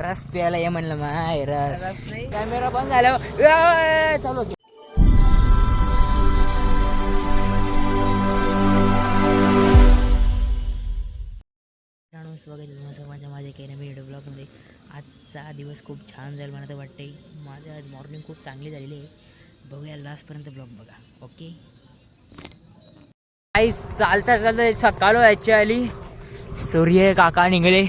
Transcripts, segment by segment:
रस प्यायला ये म्हणलं माय रस. कॅमेरा बंद झाला चालू. माझ्या काही नवीन व्हिडिओ ब्लॉगमध्ये. आजचा दिवस खूप छान जाईल मला तर वाटते. माझं आज मॉर्निंग खूप चांगली झालेली आहे. बघूया लास्टपर्यंत ब्लॉग बघा. ओके काही चालता चालता सकाळ व्हायची आली. सूर्य काका निघले.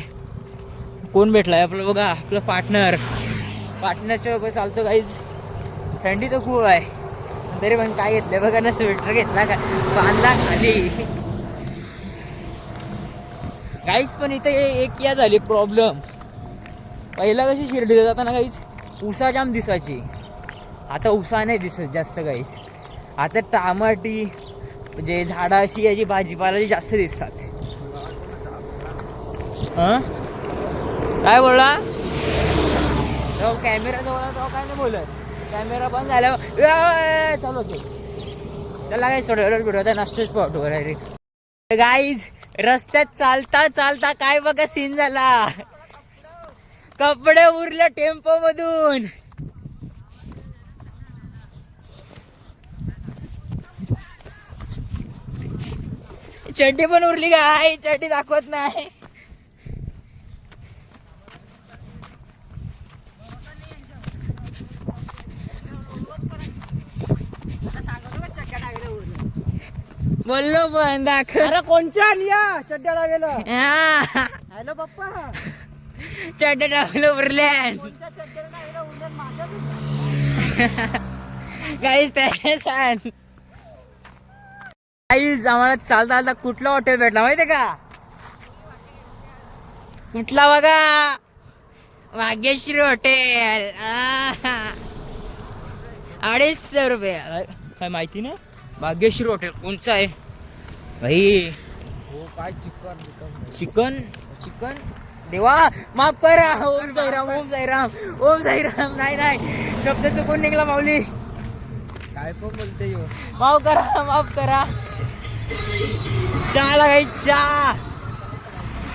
कोण भेटलाय आपलं बघा, आपलं पार्टनरच्या सोबत चालतो. काहीच थंडी तर खूप आहे तरी पण काय घेतलंय बघा ना. स्वेटर घेतला का बांधला खाली. काहीच पण इथे एक या झाली प्रॉब्लेम. पहिला कशी शिर्डीला जाताना काहीच उसा जाम दिसायची. आता उसा नाही दिसत जास्त काहीच. आता टमाटी म्हणजे झाडं अशी याची भाजीपाला जास्त दिसतात. काय बोलला तो कॅमेरा जवळ तो काय नाही बोलत. कॅमेरा बंद झाल्यावर चालू होतो. चला काय सोडवता नाश्ता स्पॉटवर डायरेक्ट. गाईज रस्त्यात चालता चालता काय बघा सीन झाला. कपडे उरले टेम्पो मधून. चड्डी पण उरली काय. चड्डी दाखवत नाही. बोललो पण दाखव. अरे कोणच्या आलिया चड्ड्या लागेल. हॅलो पप्पा. चड्ड्या टाकलं उरल्या गाईज. गाईज आम्हाला चालता चालता कुठला हॉटेल भेटला माहितीये का. कुठला बघा, भाग्यश्री हॉटेल. 250 रुपये. काय माहिती ना भाग्यश्री हॉटेल कोणचं आहे भाई. हो काय चिकन चिकन देवा माफ करा. ओम साईराम ओम साईराम ओम साईराम. नाही शब्द चुकून निघला माऊली. काय पण बोलते. माफ करा. चहा लागाय चहा.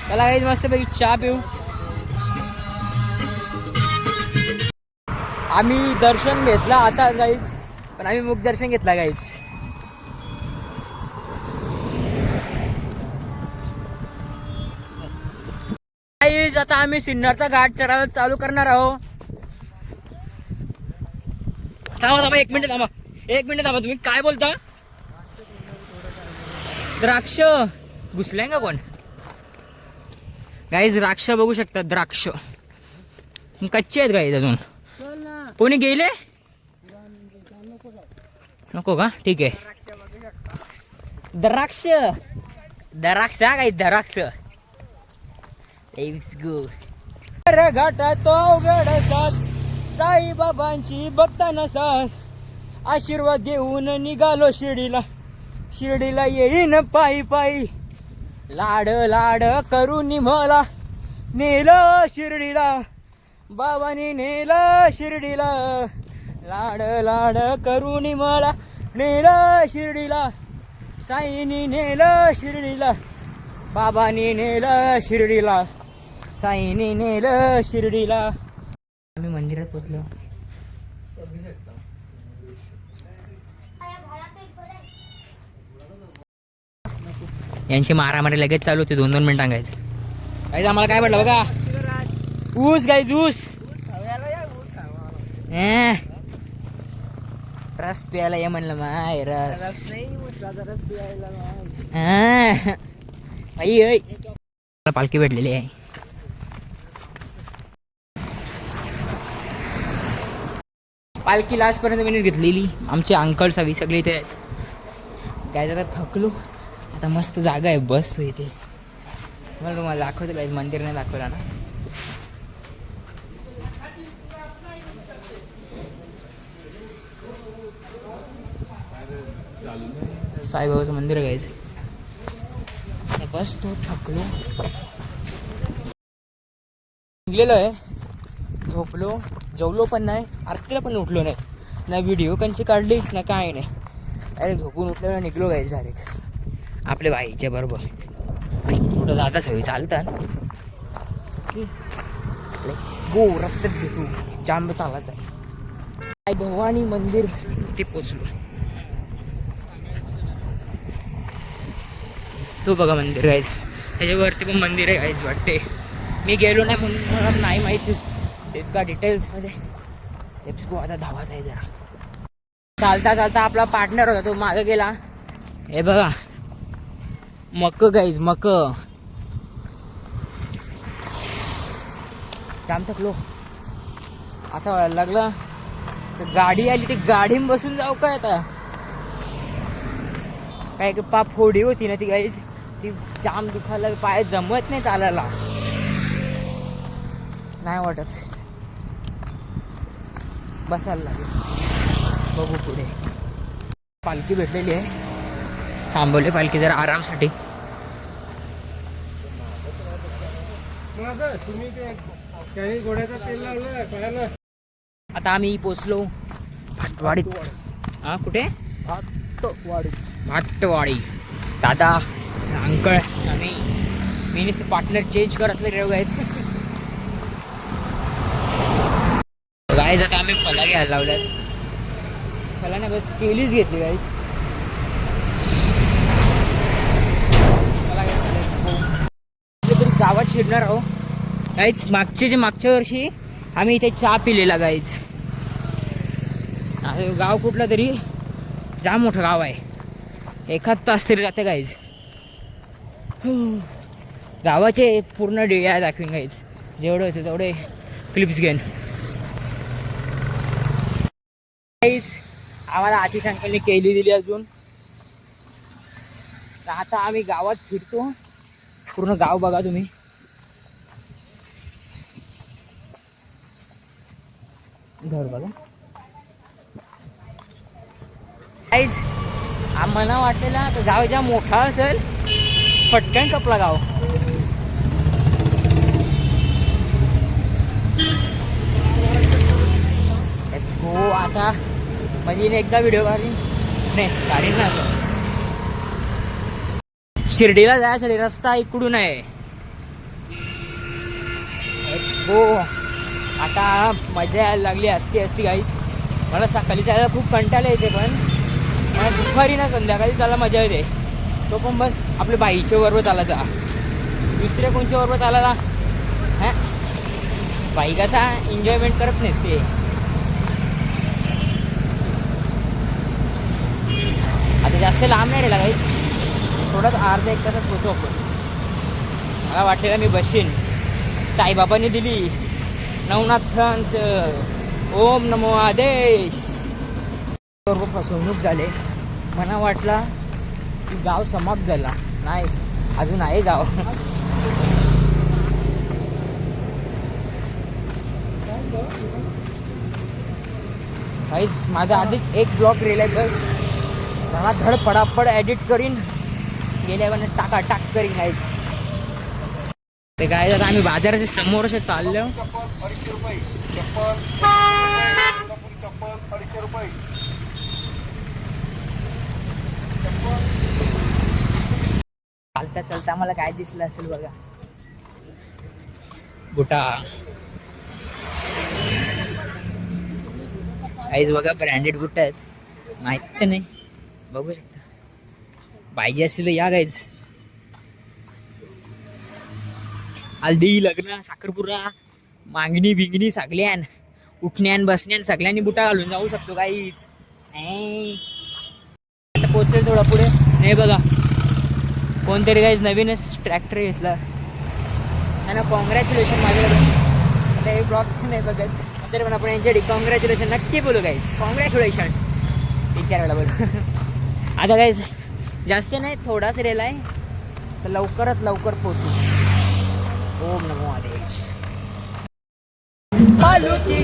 चला काही मस्त पैकी चहा पिऊ. आम्ही दर्शन घेतला आता गाईज. पण आम्ही मुख दर्शन घेतला गाईज. आता आम्ही सिन्नरचा घाट चढायला चालू करणार आहोत. थांबा 1 मिनिट थांबा. तुम्ही काय बोलता. द्राक्ष घुसलाय का कोण. गाईज द्राक्ष बघू शकता. द्राक्ष कच्चे आहेत गाईज अजून. कोणी गेले नको का. ठीक आहे. द्राक्ष काय द्राक्ष. घाटात अवघड साथ साईबाबांची बघताना साथ. आशीर्वाद देऊन निघालो शिर्डीला येईन पायी पायी. लाड करून मला नेलं शिर्डीला. बाबांनी नेलं शिर्डीला. लाड करून मला नेलं शिर्डीला. साईनी नेलं शिर्डीला. बाबांनी नेलं शिर्डीला. साईनी नेलं शिर्डीला. आम्ही मंदिरात पोचलो. यांची मारामारी लगेच चालू होती. 2-2 मिनिट सांगायचं. गाईज आम्हाला काय म्हटलं बघा. ऊस गाईज ऊस. रस प्यायला ये म्हणलं माय रस. पालखी भेटलेली आहे. पालखी लास्ट पर्यंत मी घेतलेली. आमचे अंकल सगळे इथे आहेत. काय जरा थकलो आता. मस्त जागा आहे बसतो इथे. मला तुम्हाला दाखवतो काय. मंदिर नाही दाखवला ना. साईबाबाचं मंदिर आहे गायचं. बस तो थकलो निघलेलो आहे. झोपलो जेवलो पण नाही. आरतीला पण उठलो नाही. ना व्हिडिओ कंची काढली ना काय नाही. अरे झोपून उठल्यावर निघलो गायचं डायरेक्ट आपल्या बाईच्या बरोबर. कुठं जाता सगळी चालतात. Let's go. रस्त्यात भेटू, जांब चालायचं आहे. आई भवानी मंदिर इथे पोचलो. तो बघा मंदिर गाईज, त्याच्यावरती पण मंदिर आहे गाईज वाटते. मी गेलो नाही म्हणून मला नाही माहिती इतका डिटेल्समध्ये. Let's go. आता धावाच आहे जरा. चालता चालता आपला पार्टनर होता तो मागे गेला. हे बघा मक गाईज, मक. जाम थकलो आता. व्हायला लागला तर गाडी आली, ती गाडीत बसून जाऊ काय आता. काय की पाप फोडी होती ना ती गाईज, ती जाम दुखायला, पाय जमत नाही चालायला, नाही वाटत. बसायला लागेल. बघू पुढे. पालखी भेटलेली आहे, थांबवले पालखी जरा आरामसाठी. आता आम्ही पोचलो भाटवाडीत. हा कुठे? भाटवाडी. दादा अंकल आम्ही, मी नुसतं पार्टनर चेंज करत नाही रेव गाईज. गाईज आता आम्ही फला घ्यायला लावल्यात. फला नाही बस केलीच घेतली गाईज. तरी गावात शिरणार आहो गाईज. मागच्या वर्षी आम्ही इथे चहा पिलेला गाईज. गाव कुठला तरी जाम मोठं गाव आहे, 1 तास तरी जाते गाईज. गावाचे पूर्ण डिया दाखवीन गाईज, जेवढे होते तेवढे क्लिप्स घेईन गाईज. आम्हाला आतिश अंकलने केली दिली अजून. आता आम्ही गावात फिरतो, पूर्ण गाव बघा तुम्ही. घर बघा गाईज. आम्हाला वाटलेला तर गाव ज्या मोठा असेल, पटकन कपला गाव. Let's go. आता म्हणजे एकदा व्हिडिओ काढीन, नाही काढीन ना. शिर्डीला जायसाठी रस्ता इकडून आहे. Let's go. आता मजा यायला लागली असती गाईज. मला सकाळी जायला खूप कंटाळा येते, पण मला दुपारी ना संध्याकाळी जायला मजा येते. तो पण बस आपल्या बाईच्या बरोबर चालायचा, दुसऱ्या कोणच्या बरोबर चालायला. हां बाई कसा एन्जॉयमेंट करत नाहीत ते. आता जास्त लांब नाही राहिला गाईज, थोडंच अर्धा 1 तासात पोचू आपण. मला वाटलेलं मी बसीन. साईबाबांनी दिली नवनाथांचं ओम नमो आदेश. बरोबर फसवणूक झाले. मला वाटला की गाव समाप्त झाला, नाही अजून आहे गाव. गाईज माझा आधीच एक ब्लॉग रेल आहे, बस त्याला धड पडापड एडिट करीन, गेल्यावर टाक करीन गाईज. ते काय आता आम्ही बाजाराच्या समोर असे चाललो. चालता चालता आम्हाला काय दिसलं असेल बघा, बुटा. काहीच बघा ब्रँडेड बुट आहेत, माहित तर नाही, बघू शकता. पाहिजे असेल तर या गाईज. हल्दी, लग्न, साखरपुरा, मागणी बिंगणी सगळ्यान, उठण्यान बसण्यान सगळ्यांनी बुटा घालून जाऊ शकतो गाईज. आता पोचले थोडा पुढे. नाही बघा कोणतरी गाईज नवीनच ट्रॅक्टर घेतला. त्यांना कॉंग्रॅच्युलेशन माझ्याकडे. आता हे ब्लॉग नाही बघत तरी पण आपण यांच्यासाठी कॉंग्रॅच्युलेशन नक्की बोलू गाईज. कॉंग्रॅच्युलेशन्स 3-4 वेळा बोलू. आता गाईज जास्त नाही, थोडाच रेल आहे, तर लवकरात लवकर पोचू. ओम नमो आदेश. मालुकी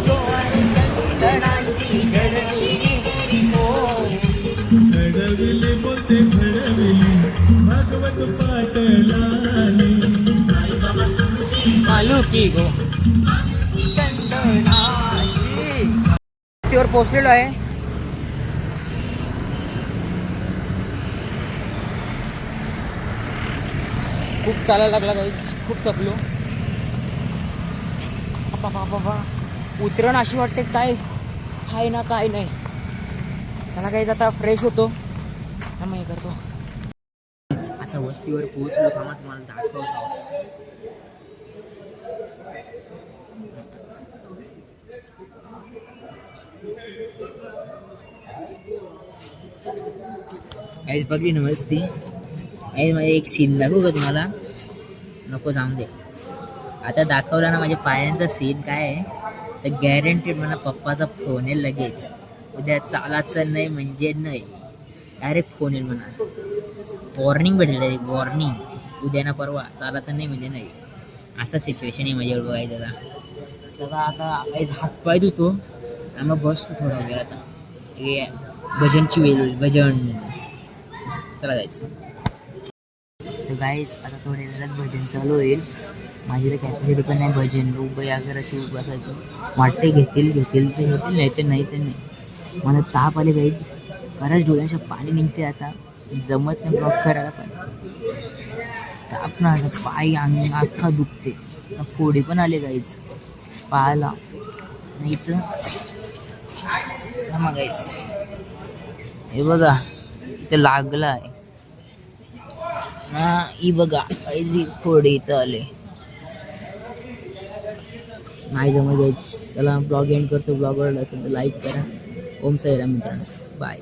गो वर पोचलेलो आहे. खूप चालायला लागला गाईज, खूप थकलो. बाबा उतरण अशी वाटते काय हाय ना काय नाही. त्याला काही आता फ्रेश होतो मग हे करतो. आता वस्तीवर पोहोचलो थांबा तुम्हाला दाखवतो. काहीच बघली ना वस्ती. माझे एक सीन दाखवू का तुम्हाला? नको जाऊन दे. आता दाखवला ना माझ्या पायांचा सीन काय आहे तर गॅरंटेड मला पप्पाचा फोन येईल लगेच. उद्या चालायचं नाही म्हणजे नाही, डायरेक्ट फोन येईल म्हणा. वॉर्निंग भेटेल डायरेक्ट वॉर्निंग. उद्या ना परवा चालायचं नाही म्हणजे नाही. असं सिच्युएशन आहे माझ्यावर बघायचं आता. चला आता काहीच हातपाय धुतो आणि मग बसतो थोडा वेळ. आता हे भजनची वेळ भजन. चला जायचं. तर गाईस आता थोड्या वेळात भजन चालू होईल. माझी तर कॅपॅसिटी पण नाही भजन उभं या घराची बसायची. वाटते घेतील तर घेतील नाही तर नाही तर नाही. मला ताप आले गाईज. खरंच डोळ्याचं पाणी निघते आता. जमत नाही ब्लॉक करायला पण ताप ना असं पाय अंग अख्खा दुखते. फोडी पण आले गाईज पायाला. नाही तर मग गाईज हे बघा इथं लागलं आहे ना. ही बघा काहीच फोडी इथं आले. नाही जमत गाईज. चला ब्लॉग एंड करतो. ब्लॉग आवडला असेल तर लाईक करा. ओम साईराम मित्रांनो. बाय.